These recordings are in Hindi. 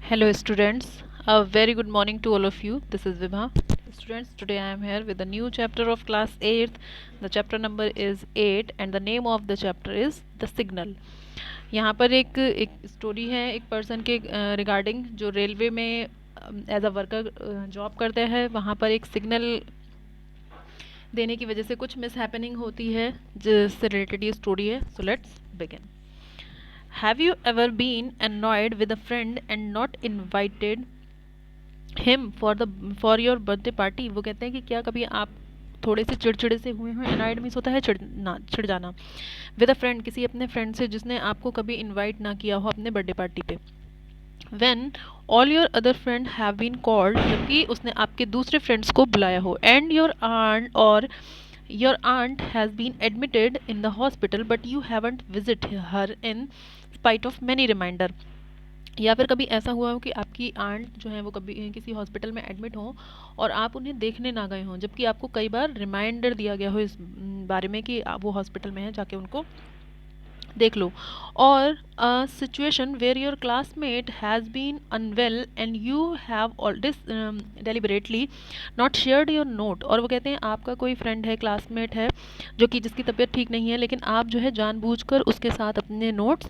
Hello students, a very good morning to all of you. This is Vibha. Students, today I am here with a new chapter of class 8th. The chapter number is 8 and the name of the chapter is The Signal. यहाँ पर एक स्टोरी है एक पर्सन के रिगार्डिंग जो रेलवे में एज अ वर्कर जॉब करते हैं। वहाँ पर एक सिग्नल देने की वजह से कुछ मिस हैपनिंग होती है जिससे रिलेटेड ये स्टोरी है। So let's begin. Have you ever been annoyed with a friend and not invited him for your birthday party? वो कहते हैं कि क्या कभी आप थोड़े से चिड़चिड़े से हुए हैं। annoyed मीन्स होता है चिढ़ जाना। विद अ फ्रेंड, किसी अपने फ्रेंड से जिसने आपको कभी इनवाइट ना किया हो अपने बर्थडे पार्टी पे। When all your other friends have been called, जबकि उसने आपके दूसरे फ्रेंड्स को बुलाया हो। And your aunt has been admitted in the hospital but you haven't visited her in spite of many reminder। या फिर कभी ऐसा हुआ हो कि आपकी आंट जो है वो कभी किसी हॉस्पिटल में एडमिट हो और आप उन्हें देखने ना गए हों, जबकि आपको कई बार रिमाइंडर दिया गया हो इस बारे में कि वो हॉस्पिटल में है, जाके उनको देख लो। और a situation where your classmate has been unwell and you have deliberately not shared your note. और वो कहते हैं आपका कोई फ्रेंड है, क्लासमेट है जो कि जिसकी तबीयत ठीक नहीं है, लेकिन आप जो है जानबूझकर उसके साथ अपने नोट्स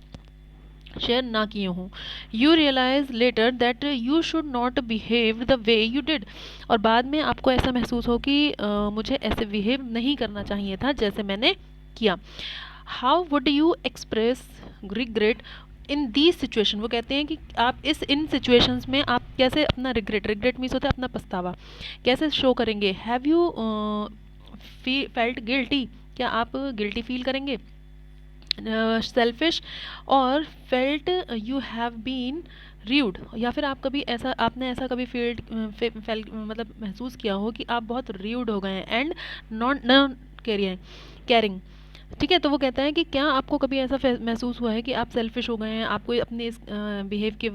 शेयर ना किए हों। You realise later that you should not behave the way you did. और बाद में आपको ऐसा महसूस हो कि मुझे ऐसे बिहेव नहीं करना चाहिए था जैसे मैंने किया। How would you express regret in these situation. वो कहते हैं कि आप इन सिचुएशंस में आप कैसे अपना रिग्रेट मीन्स होता है अपना पछतावा, कैसे शो करेंगे। हैव यू फेल्ट गिल्टी, क्या आप गिल्टी फील करेंगे। सेल्फिश और felt you have been rude, या फिर आप कभी ऐसा आपने ऐसा कभी फेल मतलब महसूस किया हो कि आप बहुत र्यूड हो गए हैं। And non carrying. ठीक है, तो वो कहता है कि क्या आपको कभी ऐसा महसूस हुआ है कि आप सेल्फिश हो गए हैं, आपको अपने इस बिहेव के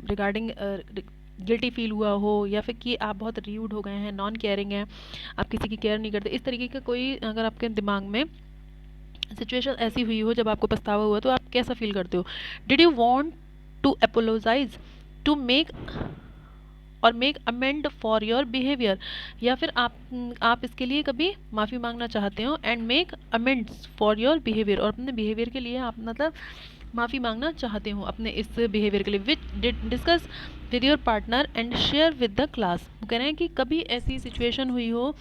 रिगार्डिंग गिल्टी फील हुआ हो, या फिर कि आप बहुत र्यूड हो गए हैं, नॉन केयरिंग हैं, आप किसी की केयर नहीं करते। इस तरीके का कोई अगर आपके दिमाग में सिचुएशन ऐसी हुई हो जब आपको पछतावा हुआ, तो आप कैसा फील करते हो। Did you want to apologise to make amend for your behaviour. या फिर आप इसके लिए कभी माफ़ी मांगना चाहते हो। And make amends for your behaviour, और अपने बिहेवियर के लिए आप मतलब माफ़ी मांगना चाहते हो अपने इस बिहेवियर के लिए। Which discuss with your partner and share with the class. वो कह रहे हैं कि कभी ऐसी सिचुएशन हुई हो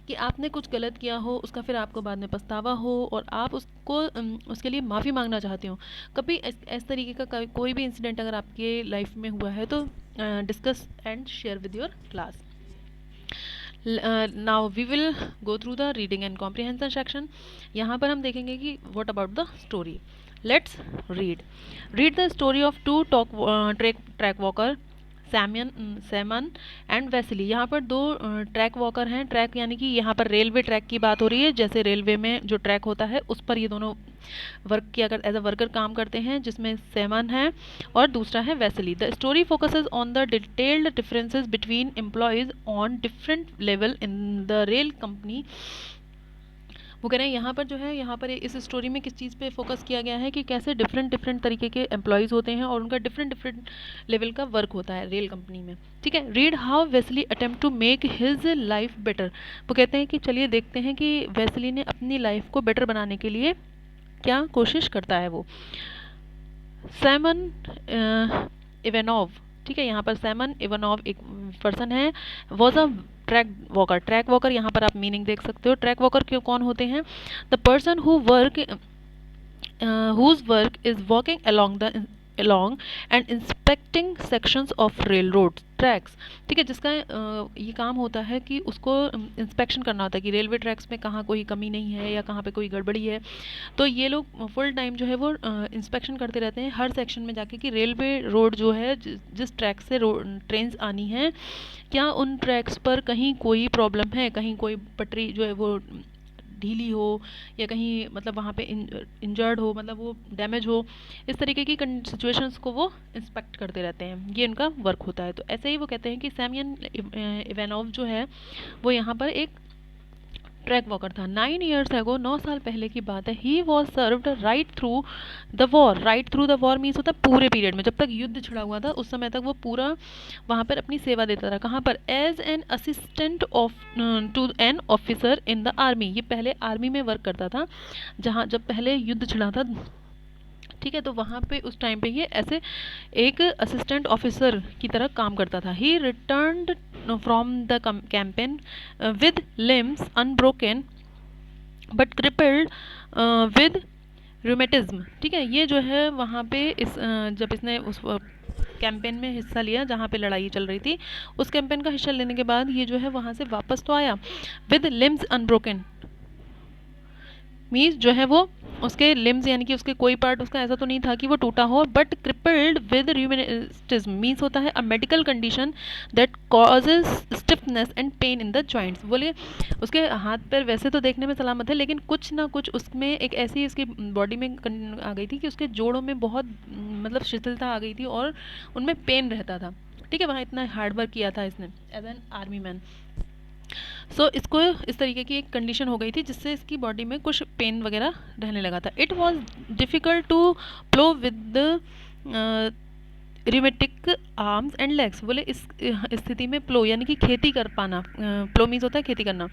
कि आपने कुछ गलत किया हो, उसका फिर आपको बाद में पछतावा हो और आप उसके लिए माफ़ी मांगना चाहते हो। कभी इस तरीके का कोई भी इंसिडेंट अगर आपके लाइफ में हुआ है तो discuss and share with your class. Now we will go through the reading and comprehension section. यहाँ पर हम देखेंगे कि what about the story. Let's read the story of two track walker, Semyon and Wesley. यहाँ पर दो ट्रैक वॉकर हैं। ट्रैक यानी कि यहाँ पर रेलवे ट्रैक की बात हो रही है, जैसे रेलवे में जो ट्रैक होता है उस पर ये दोनों वर्क किया कर एज अ वर्कर काम करते हैं, जिसमें सैमन है और दूसरा है Wesley. The story focuses on the detailed differences between employees on different level in the rail company. वो कह रहे हैं यहाँ पर जो है, यहाँ पर इस स्टोरी में किस चीज़ पे फोकस किया गया है कि कैसे डिफरेंट तरीके के एम्प्लॉयज़ होते हैं और उनका डिफरेंट लेवल का वर्क होता है रेल कंपनी में। ठीक है, read how Wesley attempt to make his life better. वो कहते हैं कि चलिए देखते हैं कि वेस्ली ने अपनी लाइफ को बेटर बनाने के लिए क्या कोशिश करता है वो। सैमन इवानोव, ठीक है, यहाँ पर सैमन इवानोव एक पर्सन है। वॉज अ ट्रैक वॉकर यहाँ पर आप मीनिंग देख सकते हो। ट्रैक वॉकर क्यों कौन होते हैं। The person whose work is walking along and inspecting sections of railroad tracks। ठीक है, जिसका ये काम होता है कि उसको इंस्पेक्शन करना होता है कि रेलवे ट्रैक्स में कहाँ कोई कमी नहीं है या कहाँ पे कोई गड़बड़ी है। तो ये लोग फुल टाइम जो है वो इंस्पेक्शन करते रहते हैं हर सेक्शन में जाके कि रेलवे रोड जो है जिस ट्रैक से ट्रेन्स आनी है, क्या उन ट्रैक्स पर कहीं कोई प्रॉब्लम है, कहीं कोई पटरी जो है वो ढीली हो या कहीं मतलब वहाँ पे इंजर्ड हो, मतलब वो डैमेज हो। इस तरीके की सिचुएशंस को वो इंस्पेक्ट करते रहते हैं, ये उनका वर्क होता है। तो ऐसे ही वो कहते हैं कि सैमियन इवानोव जो है वो यहाँ पर एक ट्रैक वॉकर था। 9 years ago, 9 साल पहले की बात है। He was served right through the war. Right through the war means होता है पूरे पीरियड में, जब तक युद्ध छिड़ा हुआ था उस समय तक वो पूरा वहाँ पर अपनी सेवा देता रहा। कहाँ पर? As an assistant of to an officer in the army. ये पहले आर्मी में वर्क करता था, जहाँ जब पहले युद्ध छिड़ा था, ठीक है। तो वहाँ पे उस टाइम पे ये ऐसे एक असिस्टेंट ऑफिसर की तरह काम करता था। ही returned from the campaign with limbs unbroken but crippled with rheumatism, ठीक है। ये जो है वहाँ पे जब इसने उस कैंपेन में हिस्सा लिया जहाँ पे लड़ाई चल रही थी, उस कैंपेन का हिस्सा लेने के बाद ये जो है वहाँ से वापस तो आया विद लिम्स अनब्रोकन, मीन्स जो है वो उसके लिम्स यानी कि उसके कोई पार्ट उसका ऐसा तो नहीं था कि वो टूटा हो, but crippled with rheumatism means होता है a medical condition that causes stiffness and pain in the joints. बोले उसके हाथ पैर वैसे तो देखने में सलामत है, लेकिन कुछ ना कुछ उसमें एक ऐसी उसकी बॉडी में आ गई थी कि उसके जोड़ों में बहुत मतलब शिथिलता आ गई थी और उनमें पेन रहता था, ठीक है। वहाँ इतना हार्ड वर्क किया था इसने एज एन आर्मी मैन। इसको इस तरीके की एक कंडीशन हो गई थी जिससे इसकी बॉडी में कुछ पेन वगैरह रहने लगा था। It was difficult to plough with rheumatic arms and legs. बोले इस स्थिति में प्लो यानी कि खेती कर पाना, प्लो मीन्स होता है खेती करना,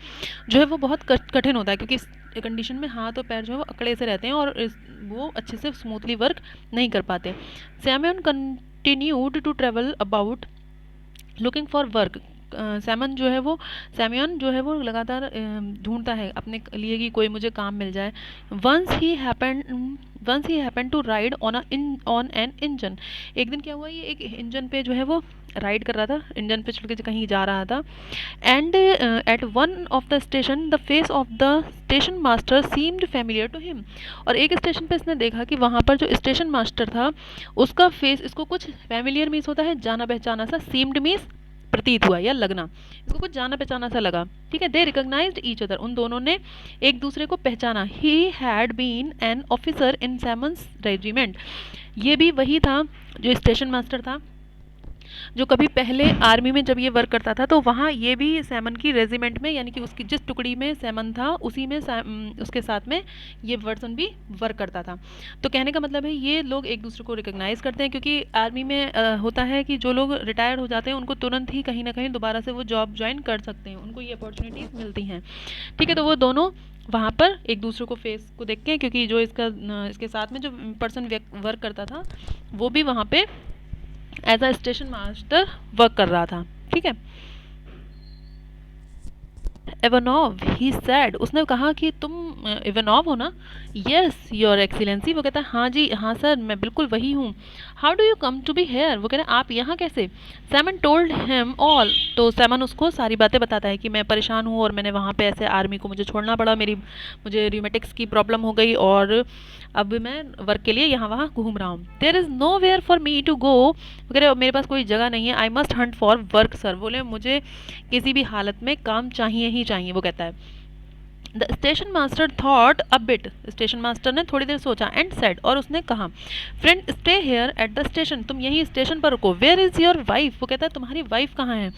जो है वो बहुत कठिन होता है, क्योंकि इस कंडीशन में हाथ और पैर जो है वो अकड़े से रहते हैं और वो अच्छे से स्मूथली वर्क नहीं कर पाते। Samuel continued to travel about looking for work. Samuel जो है वो लगातार ढूंढता है अपने लिए कि कोई मुझे काम मिल जाए। Once he happen to ride on an engine. एक दिन क्या हुआ, ये एक इंजन पे जो है वो राइड कर रहा था, इंजन पे चढ़ के कहीं जा रहा था। And at one of the station the face of the station master seemed familiar to him. और एक स्टेशन पे इसने देखा कि वहाँ पर जो स्टेशन मास्टर था उसका फेस इसको कुछ फेमिलियर मीन्स होता है जाना पहचाना सा, सीम्ड मीन्स प्रतीत हुआ या लगना, इसको कुछ जाना पहचाना सा लगा, ठीक है। दे रिकॉग्नाइज्ड ईच अदर, उन दोनों ने एक दूसरे को पहचाना। He had been an officer in Semyon's regiment. ये भी वही था जो स्टेशन मास्टर था, जो कभी पहले आर्मी में जब ये वर्क करता था तो वहाँ ये भी सैमन की रेजिमेंट में यानी कि उसकी जिस टुकड़ी में सैमन था उसी में उसके साथ में ये पर्सन भी वर्क करता था। तो कहने का मतलब है ये लोग एक दूसरे को रिकॉग्नाइज करते हैं, क्योंकि आर्मी में होता है कि जो लोग रिटायर्ड हो जाते हैं उनको तुरंत ही कहीं ना कहीं दोबारा से वो जॉब ज्वाइन कर सकते हैं, उनको ये अपॉर्चुनिटीज़ मिलती हैं, ठीक है। तो वो दोनों वहाँ पर एक दूसरे को फेस को देख के, क्योंकि जो इसके साथ में जो पर्सन वर्क करता था वो भी वहाँ पे as a station master work कर रहा था, ठीक है। इवानोव ही सेड, उसने कहा कि तुम इवानोव हो ना? यस योर एक्सीलेंसी, वो कहता है हाँ जी हाँ सर मैं बिल्कुल वही हूँ। How do you come to be here, वो कह रहे हैं आप यहाँ कैसे? सैमन टोल्ड हिम ऑल, तो सैमन उसको सारी बातें बताता है कि मैं परेशान हूँ और मैंने वहाँ पे ऐसे आर्मी को मुझे छोड़ना पड़ा, मुझे रूमेटिक्स की प्रॉब्लम हो गई और अब मैं वर्क के लिए यहाँ वहाँ घूम रहा हूँ। There is no where for me to go, वो कह रहे मेरे पास कोई जगह नहीं है। I must hunt for work sir, बोले मुझे किसी भी हालत में काम चाहिए ही चाहिए, वो कहता है। The station master thought a bit, station master ने थोड़ी देर सोचा एंड सेड, और उसने कहा friend stay here at the station, तुम यहीं स्टेशन पर रुको। वेयर इज़ योर वाइफ, वो कहता है तुम्हारी वाइफ कहाँ है?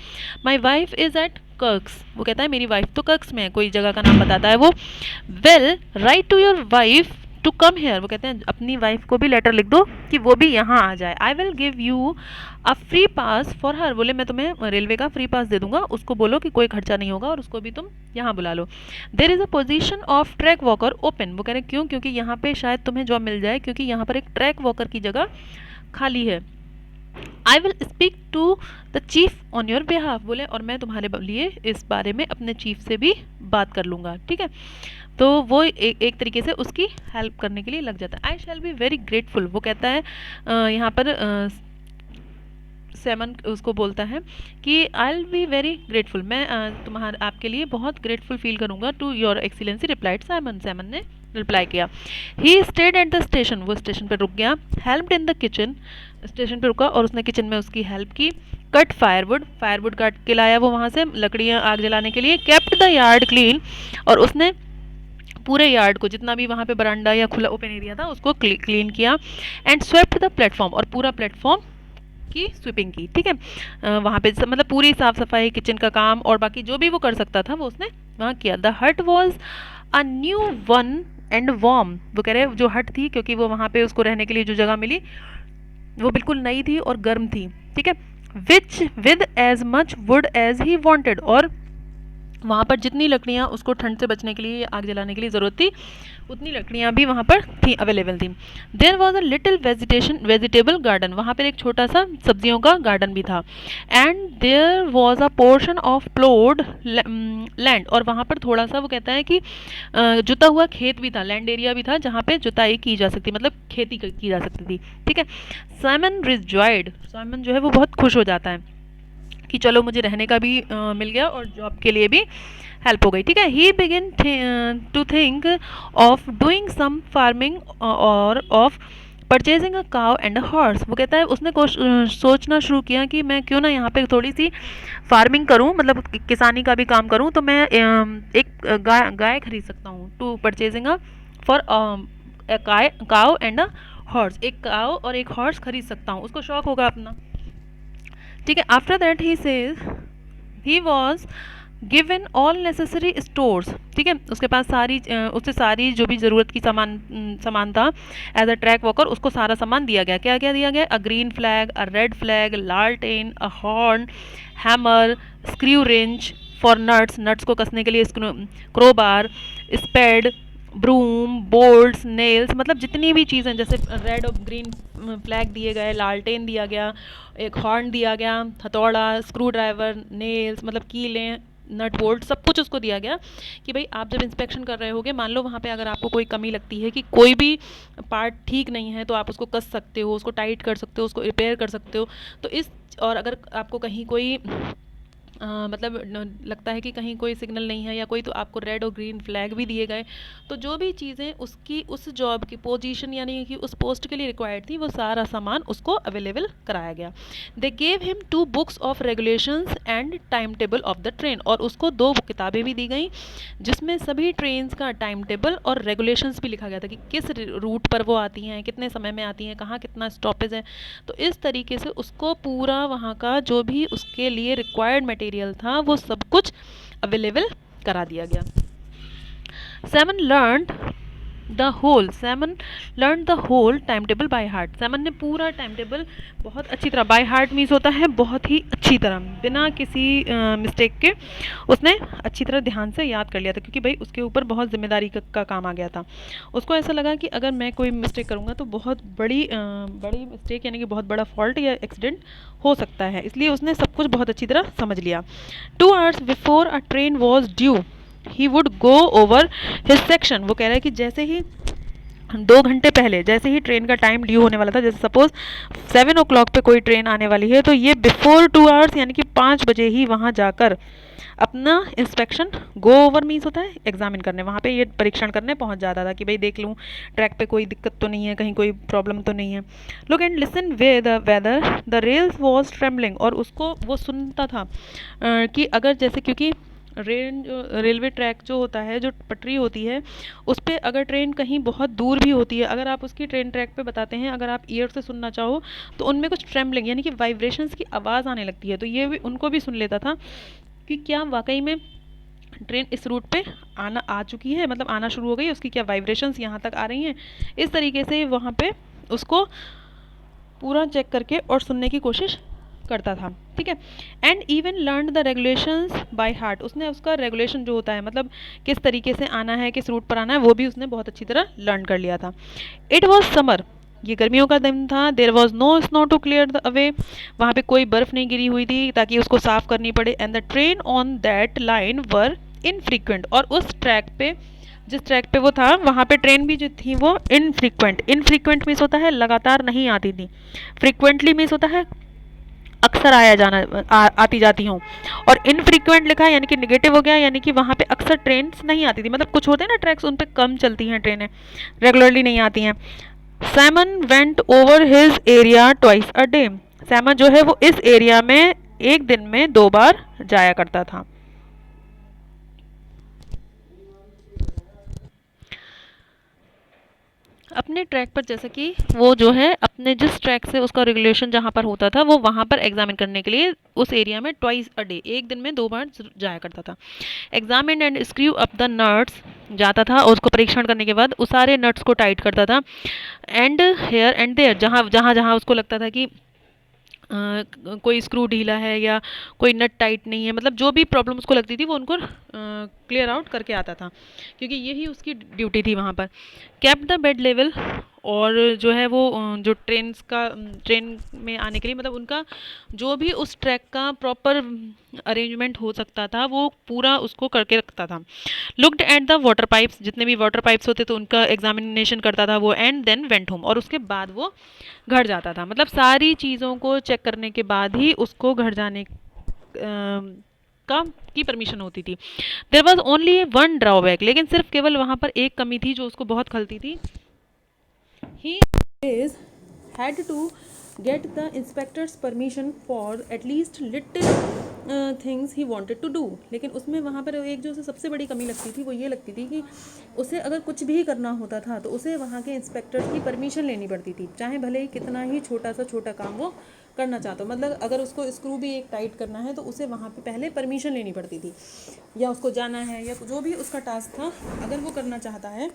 माई वाइफ इज़ एट कर्क्स, वो कहता है मेरी वाइफ तो कर्क्स में है, कोई जगह का नाम बताता है वो। Well write to your wife to come here, वो कहते हैं अपनी वाइफ को भी लेटर लिख दो कि वो भी यहाँ आ जाए। I will give you a free pass for her, बोले मैं तुम्हें रेलवे का फ्री पास दे दूंगा, उसको बोलो कि कोई खर्चा नहीं होगा और उसको भी तुम यहाँ बुला लो। There is a position of track walker open, वो कह रहे हैं क्यों? क्योंकि यहाँ पे शायद तुम्हें जॉब मिल जाए, क्योंकि यहाँ पर एक ट्रैक वॉकर की जगह खाली है। I will speak to the chief on your behalf, बोले और मैं तुम्हारे लिए इस बारे में अपने चीफ से भी बात कर लूँगा, ठीक है। तो वो एक तरीके से उसकी हेल्प करने के लिए लग जाता है। आई शैल बी वेरी ग्रेटफुल, वो कहता है यहाँ पर सैमन उसको बोलता है कि I will be very grateful, मैं तुम्हारे आपके लिए बहुत ग्रेटफुल फील करूँगा। To your excellency replied Semyon, Semyon ने रिप्लाई किया। He stayed at the station, वो स्टेशन पर रुक गया। Helped in the kitchen, station पर रुका और उसने किचन में उसकी हेल्प की। कट फायरवुड काट के लाया वो वहाँ से लकड़ियाँ आग जलाने के लिए। केप्ट द यार्ड क्लीन, और उसने पूरे यार्ड को जितना भी वहाँ पे बरांडा या खुला ओपन एरिया था उसको क्लीन किया। एंड स्वेप्ट द प्लेटफॉर्म, और पूरा प्लेटफॉर्म की स्वीपिंग की, ठीक है। वहाँ पे मतलब पूरी साफ सफाई, किचन का काम और बाकी जो भी वो कर सकता था वो उसने वहाँ किया। द हट was a new one and warm, वो कह रहे जो हट थी, क्योंकि वो वहाँ पे उसको रहने के लिए जो जगह मिली वो बिल्कुल नई थी और गर्म थी, ठीक है। Which with as much wood as he wanted, और वहाँ पर जितनी लकड़ियाँ उसको ठंड से बचने के लिए, आग जलाने के लिए ज़रूरत थी, उतनी लकड़ियाँ भी वहाँ पर थी, अवेलेबल थी। There was a little vegetable garden, वहाँ पर एक छोटा सा सब्जियों का गार्डन भी था। And there was a portion of ploughed land, और वहाँ पर थोड़ा सा वो कहता है कि जुता हुआ खेत भी था, लैंड एरिया भी था जहाँ पे जुताई की जा सकती, मतलब खेती की जा सकती थी, ठीक है। साइमन रिजॉयड, साइमन जो है वो बहुत खुश हो जाता है कि चलो मुझे रहने का भी मिल गया और जॉब के लिए भी हेल्प हो गई, ठीक है। He begin to think of doing some farming or of purchasing a cow and a horse, वो कहता है उसने सोचना शुरू किया कि मैं क्यों ना यहाँ पे थोड़ी सी फार्मिंग करूँ, मतलब किसानी का भी काम करूँ, तो मैं एक गाय खरीद सकता हूँ, टू परचेजिंग अ फॉर काव एंड अ हॉर्स, एक काव और एक हॉर्स खरीद सकता हूँ, उसको शौक होगा अपना, ठीक है। After that he says he was given all necessary stores, ठीक है, उसके पास उससे सारी जो भी ज़रूरत की सामान था एज अ ट्रैक वॉकर, उसको सारा सामान दिया गया। क्या क्या दिया गया? A green flag, a red flag, लालटेन, a horn, hammer, screw wrench for nuts, nuts को कसने के लिए crowbar, spade, broom, bolts, nails, मतलब जितनी भी चीज़ें, जैसे रेड और ग्रीन फ्लैग दिए गए, लालटेन दिया गया, एक हॉर्न दिया गया, हथौड़ा, स्क्रू ड्राइवर, नेल्स मतलब कीलें, नट बोल्ट, सब कुछ उसको दिया गया कि भाई आप जब इंस्पेक्शन कर रहे होगे, मान लो वहाँ पे अगर आपको कोई कमी लगती है कि कोई भी पार्ट ठीक नहीं है, तो आप उसको कस सकते हो, उसको टाइट कर सकते हो, उसको रिपेयर कर सकते हो। तो और अगर आपको कहीं कोई मतलब लगता है कि कहीं कोई सिग्नल नहीं है या कोई, तो आपको रेड और ग्रीन फ्लैग भी दिए गए। तो जो भी चीज़ें उसकी उस जॉब की पोजीशन यानी कि उस पोस्ट के लिए रिक्वायर्ड थी, वो सारा सामान उसको अवेलेबल कराया गया। They gave him 2 books of regulations and time table of the train, और उसको 2 किताबें भी दी गई जिसमें सभी ट्रेन्स का टाइम टेबल और रेगुलेशंस भी लिखा गया था कि किस रूट पर वो आती हैं, कितने समय में आती हैं, कहाँ कितना स्टॉपेज है। तो इस तरीके से उसको पूरा वहाँ का जो भी उसके लिए रिक्वायर्ड मटेरियल था वो सब कुछ अवेलेबल करा दिया गया। Semyon learn the whole time table by heart, Semyon ने पूरा टाइम टेबल बहुत अच्छी तरह, बाय हार्ट मीन्स होता है बहुत ही अच्छी तरह, बिना किसी मिस्टेक के उसने अच्छी तरह ध्यान से याद कर लिया था, क्योंकि भाई उसके ऊपर बहुत जिम्मेदारी का काम आ गया था। उसको ऐसा लगा कि अगर मैं कोई मिस्टेक करूँगा तो बहुत बड़ी मिस्टेक यानी कि बहुत बड़ा फॉल्ट या एक्सीडेंट हो सकता है, इसलिए उसने सब कुछ बहुत अच्छी तरह समझ लिया। 2 hours before a train was due he would go over his section, वो कह रहा है कि जैसे ही 2 घंटे पहले, जैसे ही ट्रेन का टाइम ड्यू होने वाला था, जैसे सपोज 7 o'clock पे कोई ट्रेन आने वाली है, तो ये बिफोर 2 hours यानी कि 5 बजे ही वहाँ जाकर अपना इंस्पेक्शन, गो ओवर मीन्स होता है एग्जामिन करने, वहाँ पे ये परीक्षण करने पहुँच जाता था कि भाई देख लूँ ट्रैक पे कोई दिक्कत तो नहीं है, कहीं कोई प्रॉब्लम तो नहीं है। Look and listen way the whether the rails was trembling, और उसको वो सुनता था कि अगर जैसे, क्योंकि रेलवे ट्रैक जो होता है, जो पटरी होती है, उस पर अगर ट्रेन कहीं बहुत दूर भी होती है, अगर आप उसकी ट्रेन ट्रैक पे बताते हैं, अगर आप ईयर से सुनना चाहो तो उनमें कुछ ट्रेम्बलिंग यानी कि वाइब्रेशंस की आवाज़ आने लगती है, तो ये भी उनको भी सुन लेता था कि क्या वाकई में ट्रेन इस रूट पे आ चुकी है, मतलब आना शुरू हो गई, उसकी क्या वाइब्रेशंस यहाँ तक आ रही हैं। इस तरीके से वहाँ पे उसको पूरा चेक करके और सुनने की कोशिश करता था, ठीक है। And even learn the regulations by heart, उसने उसका रेगुलेशन जो होता है, मतलब किस तरीके से आना है, किस रूट पर आना है, वो भी उसने बहुत अच्छी तरह लर्न कर लिया था। इट वॉज समर, ये गर्मियों का दिन था। There was no snow to clear the away, वहाँ पे कोई बर्फ़ नहीं गिरी हुई थी ताकि उसको साफ़ करनी पड़े। And the train on that line were infrequent, और उस ट्रैक पे, जिस ट्रैक पे वो था, वहाँ पे ट्रेन भी जो थी वो इनफ्रीक्वेंट मीन्स होता है लगातार नहीं आती थी, फ्रीक्वेंटली मीन्स होता है अक्सर आती जाती हूँ, और इनफ्रीक्वेंट लिखा है यानी कि निगेटिव हो गया, यानी कि वहाँ पे अक्सर ट्रेन नहीं आती थी, मतलब कुछ होते हैं ना ट्रैक्स उन पे कम चलती हैं ट्रेनें, रेगुलरली नहीं आती हैं। Simon went over his area twice a day, Simon जो है वो इस एरिया में एक दिन में 2 बार जाया करता था। अपने ट्रैक पर, जैसे कि वो जो है अपने जिस ट्रैक से उसका रेगुलेशन जहाँ पर होता था वो वहाँ पर एग्जामिन करने के लिए उस एरिया में ट्वाइस अ डे, एक दिन में 2 बार जाया करता था। Examine and screw up the nuts, जाता था और उसको परीक्षण करने के बाद उस सारे नट्स को टाइट करता था। एंड हेयर एंड देयर, जहाँ जहाँ जहाँ उसको लगता था कि कोई स्क्रू ढीला है या कोई नट टाइट नहीं है, मतलब जो भी प्रॉब्लम उसको लगती थी वो उनको क्लियर आउट करके आता था, क्योंकि यही उसकी ड्यूटी थी वहाँ पर। कैप द बेड लेवल, और जो है वो जो ट्रेन में आने के लिए, मतलब उनका जो भी उस ट्रैक का प्रॉपर अरेंजमेंट हो सकता था वो पूरा उसको करके रखता था। Looked at the water pipes, जितने भी वाटर पाइप्स होते तो उनका एग्जामिनेशन करता था वो। एंड देन वेंट होम, और उसके बाद वो घर जाता था। मतलब सारी चीज़ों को चेक करने के बाद ही उसको घर जाने का की परमिशन होती थी। There was only one drawback, लेकिन सिर्फ केवल वहाँ पर एक कमी थी जो उसको बहुत खलती थी। ही is had to get the inspector's permission for at least little things he wanted to do। लेकिन उसमें वहाँ पर एक जो उसे सबसे बड़ी कमी लगती थी वो ये लगती थी कि उसे अगर कुछ भी करना होता था तो उसे वहाँ के इंस्पेक्टर्स की परमिशन लेनी पड़ती थी, चाहे भले ही कितना ही छोटा सा छोटा काम वो करना चाहता हो। मतलब अगर उसको स्क्रू भी एक टाइट करना है तो उसे वहाँ पे पहले परमिशन लेनी पड़ती थी, या उसको जाना है या जो भी उसका टास्क था अगर वो करना चाहता है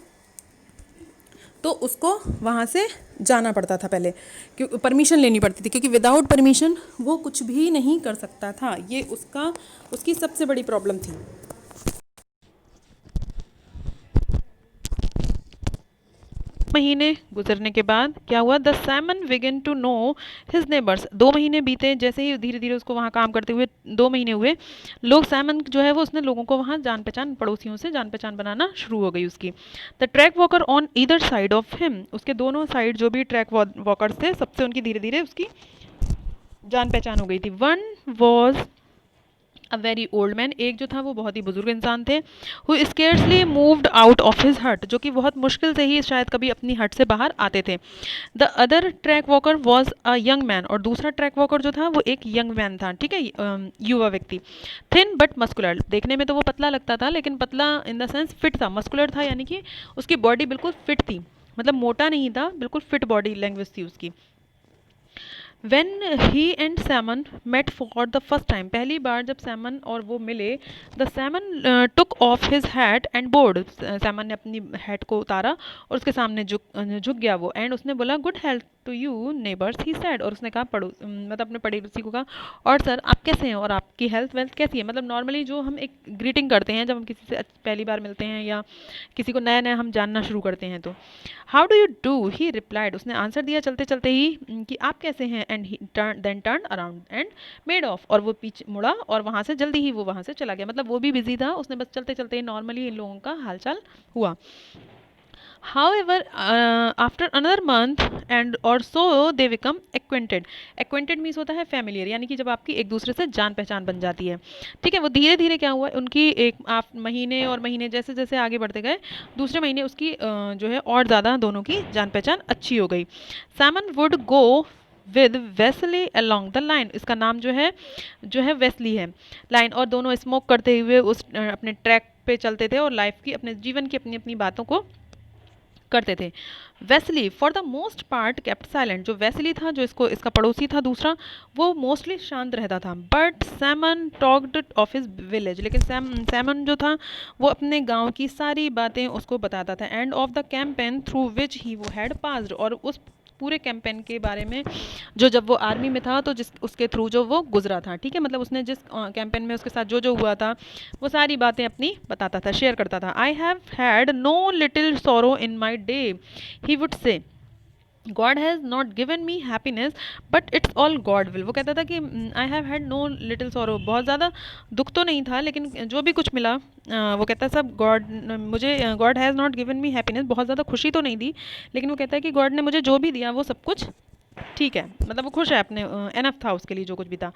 तो उसको वहाँ से जाना पड़ता था पहले, क्यों परमिशन लेनी पड़ती थी, क्योंकि विदाउट परमिशन वो कुछ भी नहीं कर सकता था। ये उसकी सबसे बड़ी प्रॉब्लम थी। महीने गुजरने के बाद क्या हुआ, the Semyon began to know his neighbours. 2 महीने बीते, जैसे ही धीरे धीरे उसको वहाँ काम करते हुए 2 महीने हुए, लोग सैमन जो है वो उसने लोगों को वहाँ जान पहचान, पड़ोसियों से जान पहचान बनाना शुरू हो गई उसकी। The track walker on either side of him, उसके दोनों साइड जो भी ट्रैक वॉकर्स थे सबसे उनकी धीरे धीरे उसकी जान पहचान हो गई थी। One was a very old man, एक जो था वो बहुत ही बुजुर्ग इंसान थे। Who scarcely moved out of his हट, जो कि बहुत मुश्किल से ही शायद कभी अपनी हट से बाहर आते थे। The other track walker was a young man, और दूसरा ट्रैक वॉकर जो था वो एक यंग मैन था, ठीक है, युवा व्यक्ति। थिन बट मस्कुलर, देखने में तो वो पतला लगता था लेकिन पतला इन द सेंस फिट था। मस्कुलर था यानी कि उसकी बॉडी बिल्कुल फिट थी, मतलब मोटा नहीं था, बिल्कुल फिट बॉडी लैंग्वेज थी उसकी। When he and Salmon met for the first time, पहली बार जब सैमन और वो मिले, the Salmon took off his hat and bowed, Simon ने अपनी हैट को उतारा और उसके सामने झुक गया वो। एंड उसने बोला good health to you neighbours, he said, और उसने कहा मतलब अपने पड़ोसी को कहा, और सर आप कैसे हैं और आपकी हेल्थ वेल्थ कैसी है। मतलब नॉर्मली जो हम एक ग्रीटिंग करते हैं जब हम किसी से पहली बार मिलते हैं या किसी को नया नया हम जानना शुरू करते हैं तो how do you do, he replied, उसने आंसर दिया चलते चलते ही कि आप कैसे हैं। And he then turn around and made off, और वो पीछे मुड़ा और वहाँ से जल्दी ही वो वहाँ से चला गया। मतलब वो भी बिजी था, उसने बस चलते चलते ही नॉर्मली इन लोगों का हालचाल हुआ। However, after another month and or so they become acquainted। acquainted means होता है familiar, यानी कि जब आपकी एक दूसरे से जान पहचान बन जाती है, ठीक है। वो धीरे धीरे क्या हुआ, उनकी एक आप महीने और महीने जैसे जैसे आगे बढ़ते गए, दूसरे महीने उसकी जो है और ज़्यादा दोनों की जान पहचान अच्छी हो गई। Salmon would go with Wesley along the line, इसका नाम जो है वेस्ली है, लाइन, और दोनों स्मोक करते हुए उस अपने ट्रैक पे चलते थे और लाइफ की अपने जीवन की अपनी अपनी बातों को करते थे। Wesley for the most part kept silent, जो वेस्ली था जो इसका पड़ोसी था दूसरा, वो मोस्टली शांत रहता था। But Simon talked of his village, लेकिन सैमन जो था वो अपने गांव की सारी बातें उसको बताता था। End of the campaign through which he वो हैड पास्ड, और उस पूरे कैंपेन के बारे में जो जब वो आर्मी में था तो जिस उसके थ्रू जो वो गुजरा था, ठीक है, मतलब उसने जिस कैंपेन में उसके साथ जो जो हुआ था वो सारी बातें अपनी बताता था, शेयर करता था। I have had no little sorrow in my day, he would say God has not given me happiness but it's all God will. वो कहता था कि I have had no little sorrow, बहुत ज़्यादा दुख तो नहीं था लेकिन जो भी कुछ मिला वो कहता है सब गॉड मुझे, God has not given me happiness, बहुत ज़्यादा खुशी तो नहीं दी लेकिन वो कहता है कि गॉड ने मुझे जो भी दिया वो सब कुछ ठीक है, मतलब वो खुश है अपने, एनफ था उसके लिए जो कुछ भी था।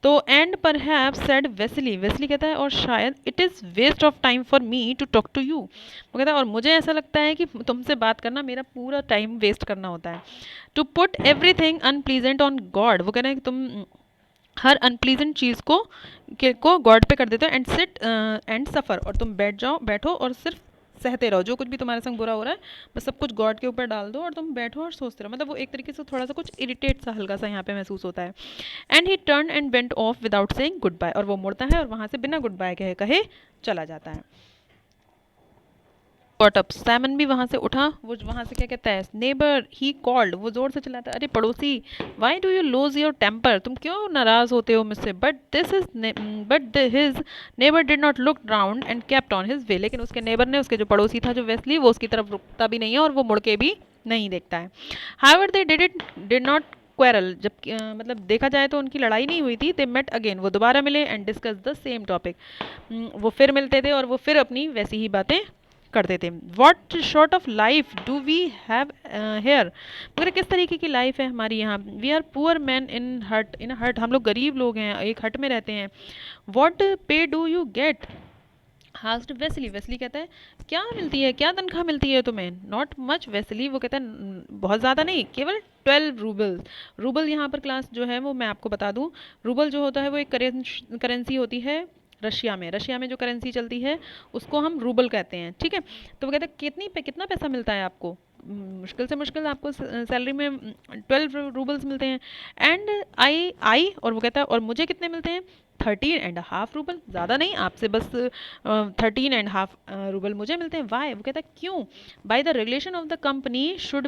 तो एंड पर हैव सेड वेस्ली, वेस्ली कहता है और शायद it is waste of time for me to talk to you, वो कहता है और मुझे ऐसा लगता है कि तुमसे बात करना मेरा पूरा टाइम वेस्ट करना होता है। To put everything unpleasant on God, वो कह रहे हैं कि तुम हर अनप्लीजेंट चीज़ को गॉड पे कर देते हो। एंड सिट एंड सफ़र, और तुम बैठो और सिर्फ सहते रहो, जो कुछ भी तुम्हारे संग बुरा हो रहा है बस सब कुछ गॉड के ऊपर डाल दो और तुम बैठो और सोचते रहो। मतलब वो एक तरीके से थोड़ा सा कुछ इरिटेट सा हल्का सा यहाँ पे महसूस होता है। And he turn and went off without saying goodbye, और वो मुड़ता है और वहाँ से बिना गुड बाय कहे कहे चला जाता है। गॉट अप, सैमन भी वहाँ से उठा। वो वहाँ से क्या कहता है, नेबर ही कॉल्ड, वो जोर से चिल्लाता है, अरे पड़ोसी, why do you lose your temper, तुम क्यों नाराज होते हो मुझसे। But his neighbour did not look round and kept on his way, लेकिन उसके नेबर ने, उसके जो पड़ोसी था जो वेस्ली, वो उसकी तरफ रुकता भी नहीं है और वो मुड़ के भी नहीं देखता है। However they did not quarrel, जब मतलब देखा जाए तो उनकी लड़ाई नहीं हुई थी। दे मेट अगेन, वो दोबारा मिले and discuss the same topic, वो फिर मिलते थे और वो फिर अपनी वैसी ही बातें करते थे। What sort of life do we have here, मगर किस तरीके की लाइफ है हमारी यहाँ। We are poor man in hut, हम लोग गरीब लोग हैं, एक हट में रहते हैं। वॉट पे do you get, hast Wesley, Wesley कहता है क्या मिलती है, क्या तनख्वाह मिलती है तुम्हें। नॉट मच वेस्ली, वो कहता है बहुत ज़्यादा नहीं, केवल 12 रूबल। रूबल यहाँ पर क्लास जो है वो मैं आपको बता दूँ, रूबल जो होता है वो एक करेंसी होती है रशिया में। रशिया में जो करेंसी चलती है उसको हम रूबल कहते हैं, ठीक है। तो वो कहते हैं कितना पैसा मिलता है आपको, मुश्किल से मुश्किल आपको सैलरी में 12 रूबल्स मिलते हैं। एंड आई और वो कहता है और मुझे कितने मिलते हैं, 13.5 रूबल, ज़्यादा नहीं, आपसे बस 13.5 रूबल मुझे मिलते हैं। वाई, वो कहता है क्यों। By the regulation of the company should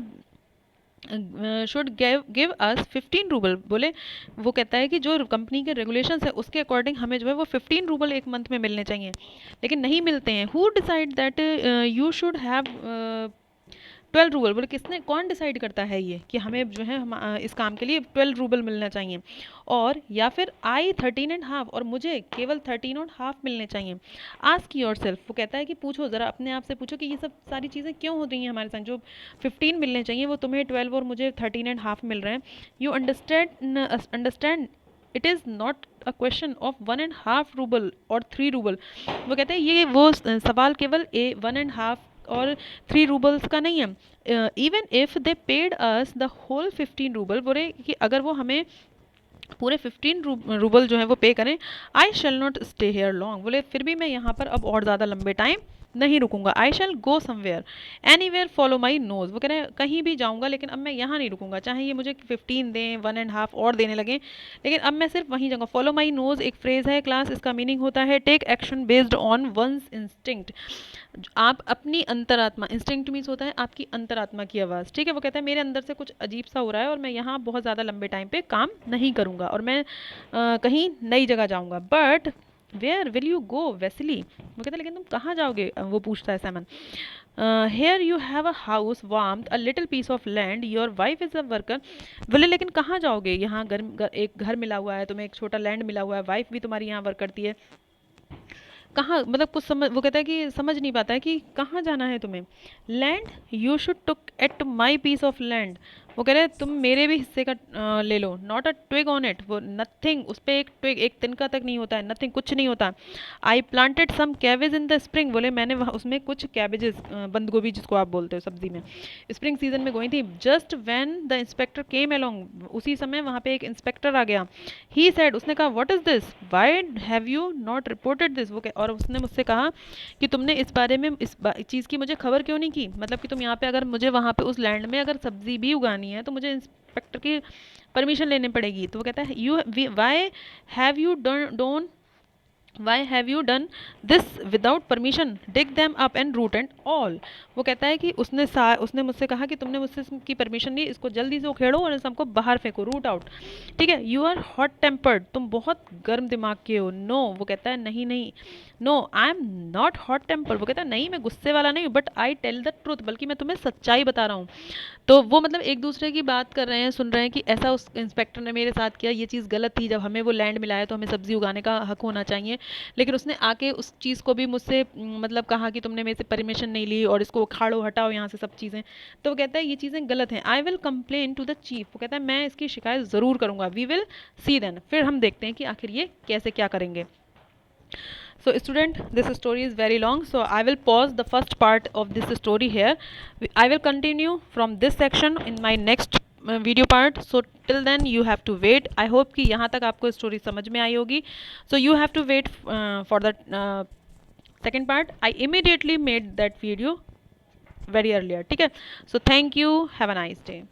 give us 15 rouble, बोले वो कहता है कि जो कंपनी के रेगुलेशंस है उसके अकॉर्डिंग हमें जो है वो 15 रूबल एक मंथ में मिलने चाहिए, लेकिन नहीं मिलते हैं। Who decide that you should have 12 rouble, बोले किसने, कौन डिसाइड करता है ये कि हमें जो है हम इस काम के लिए 12 रूबल मिलना चाहिए। और या फिर आई 13.5 और मुझे केवल 13.5 मिलने चाहिए। आस्क योर सेल्फ, वो कहता है कि पूछो ज़रा अपने आप से, पूछो कि ये सब सारी चीज़ें क्यों हो रही हैं हमारे संग, जो 15 मिलने चाहिए वो तुम्हें 12 और मुझे 13.5 मिल रहे हैं। You understand it is not a question of 1.5 rouble और 3 रूबल। वो कहते हैं ये वो सवाल केवल 1.5 और 3 रूबल्स का नहीं है। Even if they paid us the whole 15 rouble, बोले कि अगर वो हमें पूरे 15 रूबल जो है वो पे करें, I shall not stay here long, बोले फिर भी मैं यहाँ पर अब और ज़्यादा लंबे टाइम नहीं रुकूंगा। I shall go somewhere anywhere follow my nose, वो कह रहे हैं कहीं भी जाऊँगा लेकिन अब मैं यहाँ नहीं रुकूंगा, चाहे ये मुझे 15 दें, 1.5 और देने लगे, लेकिन अब मैं सिर्फ वहीं जाऊँगा। फॉलो माई नोज एक फ्रेज़ है क्लास, इसका मीनिंग होता है take action based on one's instinct, आप अपनी अंतरात्मा, इंस्टिंक्ट मीन्स होता है आपकी अंतरात्मा की आवाज़, ठीक है। वो कहता है मेरे अंदर से कुछ अजीब सा हो रहा है और मैं यहाँ बहुत ज़्यादा लंबे टाइम पे काम नहीं करूँगा और मैं कहीं नई जगह जाऊँगा। But where will you go Wesley, वो कहता है लेकिन तुम कहाँ जाओगे, वो पूछता है Semyon. Here you have a house warm a little piece of land your wife is a worker, बोले लेकिन कहाँ जाओगे, यहाँ एक घर मिला हुआ है तुम्हें, एक छोटा लैंड मिला हुआ है, वाइफ भी तुम्हारी यहाँ वर्क करती है, कहाँ, मतलब कुछ समझ, वो कहता है कि समझ नहीं पाता है कि कहाँ जाना है तुम्हें। Land, you should took at my piece of land, वो कह रहे हैं तुम मेरे भी हिस्से का ले लो। Not a twig on it, वो नथिंग, उस पर एक ट्विग, एक तिनका तक नहीं होता है, नथिंग, कुछ नहीं होता। I planted some cabbage in the spring, बोले मैंने वहाँ उसमें कुछ कैबेजेस, बंद गोभी जिसको आप बोलते हो सब्जी में, स्प्रिंग सीजन में गई थी। Just when the inspector came along, उसी समय वहाँ पे एक इंस्पेक्टर आ गया। ही सेड, उसने कहा what is this, why have you not reported this, वो और उसने मुझसे कहा कि तुमने इस बारे में इस चीज़ की मुझे खबर क्यों नहीं की, मतलब कि तुम यहाँ पे अगर मुझे वहाँ पे उस लैंड में अगर सब्जी भी उगानी है तो मुझे इंस्पेक्टर की परमिशन लेनी पड़ेगी। तो वो कहता है you why have you don't Why have you done this without permission? Dig them up and root and all. वो कहता है कि उसने मुझसे कहा कि तुमने मुझसे इसकी परमिशन ली, इसको जल्दी से उखेड़ो और इस हमको बाहर फेंको, रूट आउट, ठीक है। यू आर हॉट टेम्पर्ड, तुम बहुत गर्म दिमाग के हो। नो, वो कहता है नहीं नहीं, no I am not hot tempered, वो कहता है नहीं मैं गुस्से वाला नहीं हूँ, but I tell the truth, बल्कि मैं तुम्हें सच्चाई बता रहा हूँ। तो वो मतलब एक दूसरे की बात कर रहे हैं, सुन रहे हैं कि ऐसा उस इंस्पेक्टर ने मेरे साथ किया, ये चीज़ गलत थी, जब हमें वो लैंड मिला है तो हमें सब्जी उगाने का हक होना चाहिए, लेकिन उसने आके उस चीज़ को भी मुझसे मतलब कहा कि तुमने मेरे से परमिशन नहीं ली और इसको उखाड़ो, हटाओ यहाँ से सब चीज़ें। तो वो कहता है ये चीज़ें गलत हैं। I will complain to the chief, वो कहता है मैं इसकी शिकायत ज़रूर करूँगा। वी विल सी देन, फिर हम देखते हैं कि आखिर ये कैसे क्या करेंगे। So student, this story is very long, so I will pause the first part of this story here. I will continue from this section in my next video part. So till then you have to wait. I hope कि यहाँ तक आपको story समझ में आई होगी. So you have to wait for the second part, I immediately made that video very earlier, ठीक है। So thank you, have a nice day.